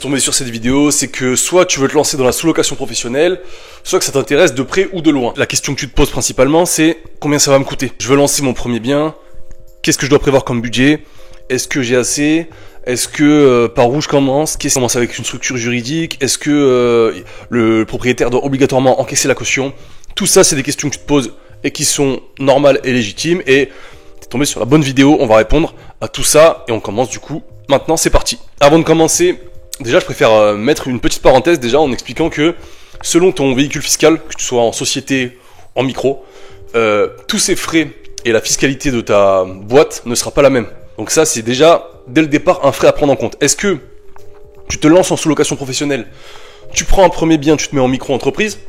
tombé sur cette vidéo, c'est que soit tu veux te lancer dans la sous-location professionnelle, soit que ça t'intéresse de près ou de loin. La question que tu te poses principalement, c'est combien ça va me coûter? Je veux lancer mon premier bien, qu'est-ce que je dois prévoir comme budget? Est-ce que j'ai assez? Est-ce que par où je commence? Qu'est-ce que je commence avec une structure juridique? Est-ce que le propriétaire doit obligatoirement encaisser la caution? Tout ça, c'est des questions que tu te poses et qui sont normales et légitimes. Et t'es tombé sur la bonne vidéo, on va répondre à tout ça et on commence du coup. Maintenant, c'est parti. Avant de commencer, déjà, je préfère mettre une petite parenthèse déjà en expliquant que selon ton véhicule fiscal, que tu sois en société, en micro, tous ces frais et la fiscalité de ta boîte ne sera pas la même. Donc ça, c'est déjà, dès le départ, un frais à prendre en compte. Est-ce que tu te lances en sous-location professionnelle, tu prends un premier bien, tu te mets en micro-entreprise,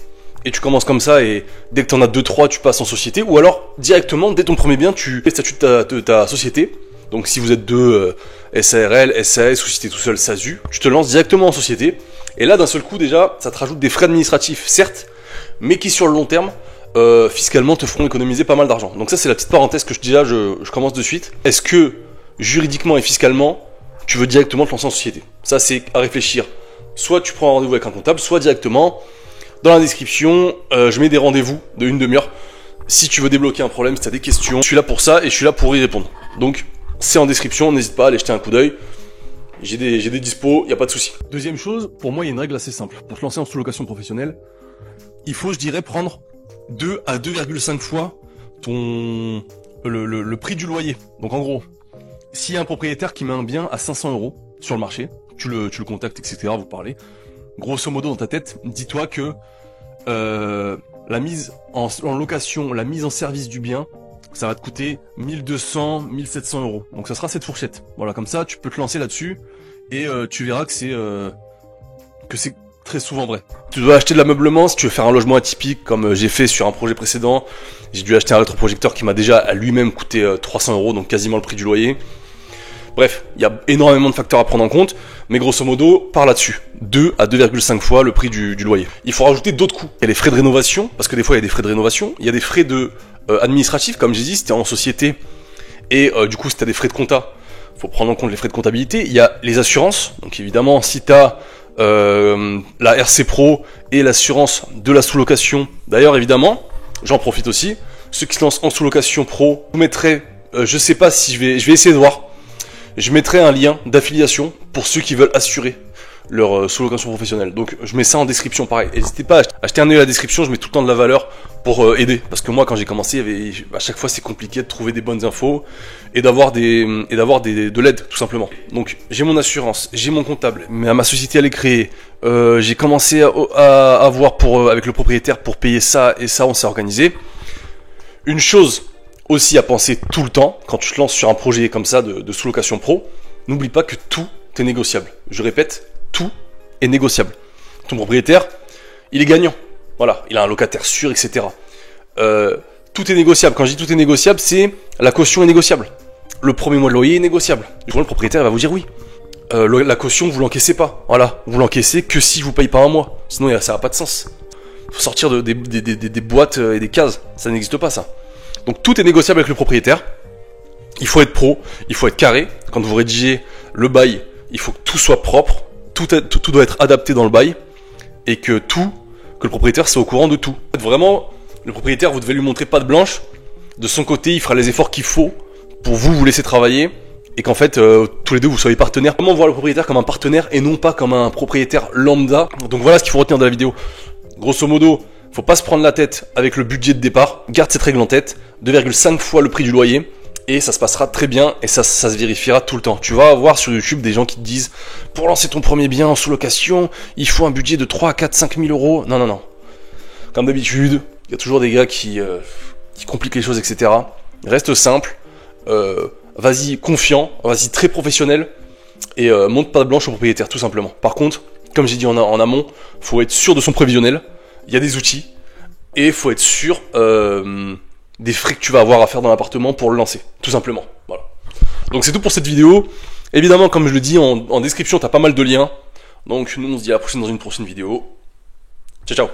et tu commences comme ça, et dès que tu en as 2-3, tu passes en société, ou alors, directement, dès ton premier bien, tu fais le statut de ta société. Donc si vous êtes deux, SARL, SAS, ou si t'es tout seul, SASU, tu te lances directement en société, et là, d'un seul coup, déjà, ça te rajoute des frais administratifs, certes, mais qui, sur le long terme, fiscalement, te feront économiser pas mal d'argent. Donc ça, c'est la petite parenthèse que je commence de suite. Est-ce que juridiquement et fiscalement, tu veux directement te lancer en société? Ça, c'est à réfléchir. Soit tu prends un rendez-vous avec un comptable, soit directement, dans la description, je mets des rendez-vous de 1 demi-heure. Si tu veux débloquer un problème, si tu as des questions, je suis là pour ça et je suis là pour y répondre. Donc, c'est en description, n'hésite pas à aller jeter un coup d'œil. J'ai des dispos, il n'y a pas de souci. Deuxième chose, pour moi, il y a une règle assez simple. Pour te lancer en sous-location professionnelle, il faut, je dirais, prendre 2 à 2,5 fois le prix du loyer. Donc en gros, s'il y a un propriétaire qui met un bien à 500 € sur le marché, tu le contactes, etc., vous parlez. Grosso modo, dans ta tête, dis-toi que la mise en location, la mise en service du bien, ça va te coûter 1200, 1700 €. Donc ça sera cette fourchette. Voilà, comme ça, tu peux te lancer là-dessus et tu verras que c'est très souvent vrai. Tu dois acheter de l'ameublement si tu veux faire un logement atypique, comme j'ai fait sur un projet précédent. J'ai dû acheter un rétroprojecteur qui m'a déjà à lui-même coûté 300 €, donc quasiment le prix du loyer. Bref, il y a énormément de facteurs à prendre en compte, mais grosso modo, par là-dessus. 2 à 2,5 fois le prix du loyer. Il faut rajouter d'autres coûts. Il y a les frais de rénovation, parce que des fois il y a des frais de rénovation. Il y a des frais administratifs, comme j'ai dit, si t'es en société, et du coup si t'as des frais de compta, faut prendre en compte les frais de comptabilité. Il y a les assurances, donc évidemment si t'as la RC Pro et l'assurance de la sous-location. D'ailleurs, évidemment, j'en profite aussi. Ceux qui se lancent en sous-location pro, je vous mettrai, je sais pas si je vais essayer de voir. Je mettrai un lien d'affiliation pour ceux qui veulent assurer leur sous-location professionnelle. Donc, je mets ça en description, pareil. N'hésitez pas à jeter un œil à la description. Je mets tout le temps de la valeur pour aider. Parce que moi, quand j'ai commencé, à chaque fois, c'est compliqué de trouver des bonnes infos et d'avoir de l'aide, tout simplement. Donc, j'ai mon assurance, j'ai mon comptable, mais ma société, elle est créée. J'ai commencé à voir avec le propriétaire pour payer ça et ça, on s'est organisé. Une chose aussi à penser tout le temps, quand tu te lances sur un projet comme ça de sous-location pro, n'oublie pas que tout est négociable. Je répète, tout est négociable. Ton propriétaire, il est gagnant. Voilà, il a un locataire sûr, etc. Tout est négociable. Quand je dis tout est négociable, c'est la caution est négociable. Le premier mois de loyer est négociable. Du coup, le propriétaire va vous dire oui. La caution, vous l'encaissez pas. Voilà, vous l'encaissez que si vous payez pas un mois. Sinon, ça n'a pas de sens. Faut sortir des boîtes et des cases. Ça n'existe pas, ça. Donc tout est négociable avec le propriétaire. Il faut être pro, il faut être carré. Quand vous rédigez le bail, il faut que tout soit propre. Tout doit être adapté dans le bail. Et que le propriétaire soit au courant de tout. Vraiment, le propriétaire, vous devez lui montrer patte blanche. De son côté, il fera les efforts qu'il faut pour vous laisser travailler. Et qu'en fait, tous les deux, vous soyez partenaires. Vraiment voir le propriétaire comme un partenaire et non pas comme un propriétaire lambda. Donc voilà ce qu'il faut retenir de la vidéo. Grosso modo, faut pas se prendre la tête avec le budget de départ. Garde cette règle en tête. 2,5 fois le prix du loyer. Et ça se passera très bien et ça se vérifiera tout le temps. Tu vas avoir sur YouTube des gens qui te disent pour lancer ton premier bien en sous-location, il faut un budget de 3, 4, 5 000 €. Non, non, non. Comme d'habitude, il y a toujours des gars qui compliquent les choses, etc. Reste simple. Vas-y confiant, vas-y très professionnel. Et monte pas de blanche au propriétaire, tout simplement. Par contre, comme j'ai dit en amont, faut être sûr de son prévisionnel. Il y a des outils. Et faut être sûr des frais que tu vas avoir à faire dans l'appartement pour le lancer, tout simplement. Voilà. Donc c'est tout pour cette vidéo. Évidemment, comme je le dis en description, t'as pas mal de liens. Donc nous on se dit à la prochaine dans une prochaine vidéo. Ciao ciao.